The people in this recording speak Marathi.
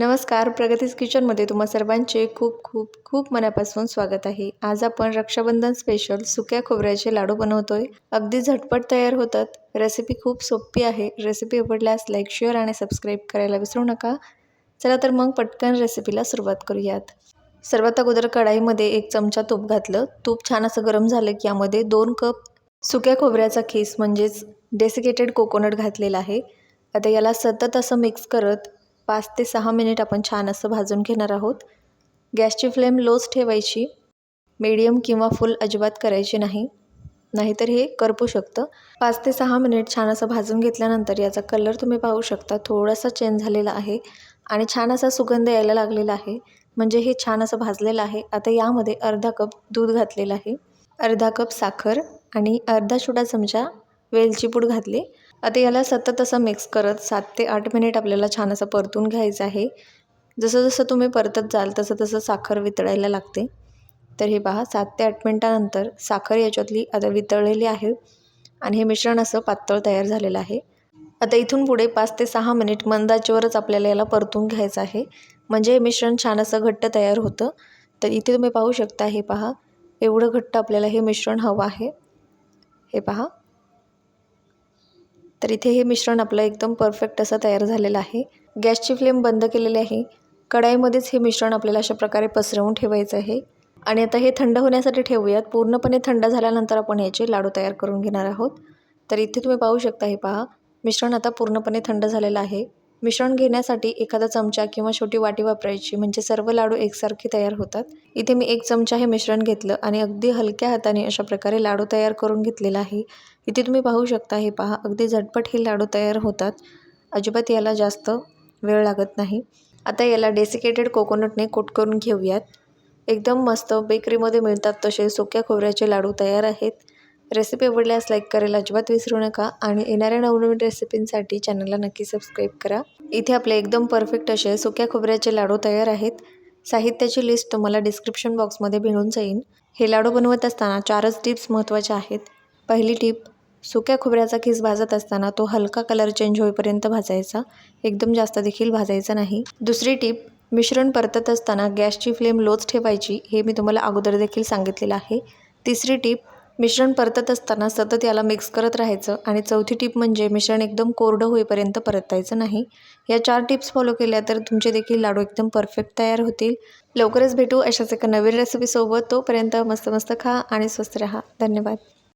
नमस्कार, प्रगतीज किचनमध्ये तुम्हा सर्वांचे खूप खूप खूप मनापासून स्वागत आहे। आज आपण रक्षाबंधन स्पेशल सुक्या खोबऱ्याचे लाडू बनवतोय। अगदी झटपट तयार होतात। रेसिपी खूप सोपी आहे। रेसिपी आवडल्यास लाईक, शेअर आणि सबस्क्राईब करायला विसरू नका। चला तर मग पटकन रेसिपीला सुरुवात करूयात। सर्वात अगोदर कढाईमध्ये 1 चमचा तूप घातलं। तूप छान असं गरम झालं की यामध्ये 2 कप सुक्या खोबऱ्याचा खीस म्हणजेच डेसिकेटेड कोकोनट घातलेला आहे। आता याला सतत असं मिक्स करत 5 ते 6 मिनिट आपण छान असं भाजून घेणार आहोत। गॅसची फ्लेम लोच ठेवायची, मीडियम किंवा फुल अजिबात करायची नाही, नाहीतर हे करपू शकतं। 5 ते 6 मिनिट छान असं भाजून घेतल्यानंतर याचा कलर तुम्ही पाहू शकता, थोडासा चेंज झालेला आहे आणि छान असा सुगंध यायला लागलेला आहे, म्हणजे हे छान असं भाजलेलं आहे। आता यामध्ये अर्धा कप दूध घातलेलं आहे, अर्धा कप साखर आणि अर्धा छोटा चमचा वेलची पूड घातली। आता याला सतत असं मिक्स करत 7 ते 8 मिनिट आपल्याला छान असं परतून घ्यायचं आहे। जसं जसं तुम्ही परतत जाल तसं तसं साखर वितळायला लागते। तर हे पहा 7 ते 8 मिनिटानंतर साखर याच्यातली आता वितळलेली आहे आणि हे मिश्रण असं पातळ तयार झालेलं आहे। आता इथून पुढे 5 ते 6 मिनिट मंद आचेवरच आपल्याला याला परतून घ्यायचं आहे, म्हणजे हे मिश्रण छान असं घट्ट तयार होतं। तर इथे तुम्ही पाहू शकता, हे पहा एवढं घट्ट आपल्याला हे मिश्रण हवं आहे। हे पहा, तर इथे हे मिश्रण आपलं एकदम परफेक्ट असं तयार झालेलं आहे। गॅसची फ्लेम बंद केलेली आहे। कढाईमध्येच हे मिश्रण आपल्याला अशा प्रकारे पसरवून ठेवायचं आहे आणि आता हे थंड होण्यासाठी ठेवूयात। पूर्णपणे थंड झाल्यानंतर आपण याचे लाडू तयार करून घेणार आहोत। तर इथे तुम्ही पाहू शकता, हे पहा मिश्रण आता पूर्णपणे थंड झालेलं आहे। मिश्रण घेण्यासाठी एखादा चमचा किंवा छोटी वाटी वापरायची, म्हणजे सर्व लाडू एकसारखे तयार होतात। इथे मी 1 चमचा हे मिश्रण घेतलं आणि अगदी हलक्या हाताने अशा प्रकारे लाडू तयार करून घेतलेला आहे। इथे तुम्ही पाहू शकता, हे पहा अगदी झटपट हे लाडू तयार होतात, अजिबात याला जास्त वेळ लागत नाही। आता याला डेसिकेटेड कोकोनटने कोट करून घेऊयात। एकदम मस्त बेकरीमध्ये मिळतात तसे सुक्या खोबऱ्याचे लाडू तयार आहेत। रेसिपी आवडल्यास लाईक करायला अजिबात विसरू नका आणि येणाऱ्या नवनवीन रेसिपींसाठी चॅनलला नक्की सबस्क्राईब करा। इथे आपले एकदम परफेक्ट असे सुक्या खोबऱ्याचे लाडू तयार आहेत। साहित्याची लिस्ट तुम्हाला डिस्क्रिप्शन बॉक्समध्ये मिळून जाईल। हे लाडू बनवत असताना 4च टिप्स महत्त्वाच्या आहेत। पहिली टिप, सुक्या खोबऱ्याचा खीस भाजत असताना तो हलका कलर चेंज होईपर्यंत भाजायचा, एकदम जास्त देखील भाजायचा नाही। दुसरी टिप, मिश्रण परतत असताना गॅसची फ्लेम लोच ठेवायची, हे मी तुम्हाला अगोदर देखील सांगितलेलं आहे। तिसरी टिप, मिश्रण परतत असताना सतत याला मिक्स करत राहायचं आणि चौथी टिप म्हणजे मिश्रण एकदम कोरडं होईपर्यंत परतायचं नाही। या 4 टिप्स फॉलो केल्या तर तुमचे देखील लाडू एकदम परफेक्ट तयार होतील। लवकरच भेटू अशाच एका नवीन रेसिपीसोबत। तोपर्यंत मस्त मस्त खा आणि स्वस्त रहा। धन्यवाद।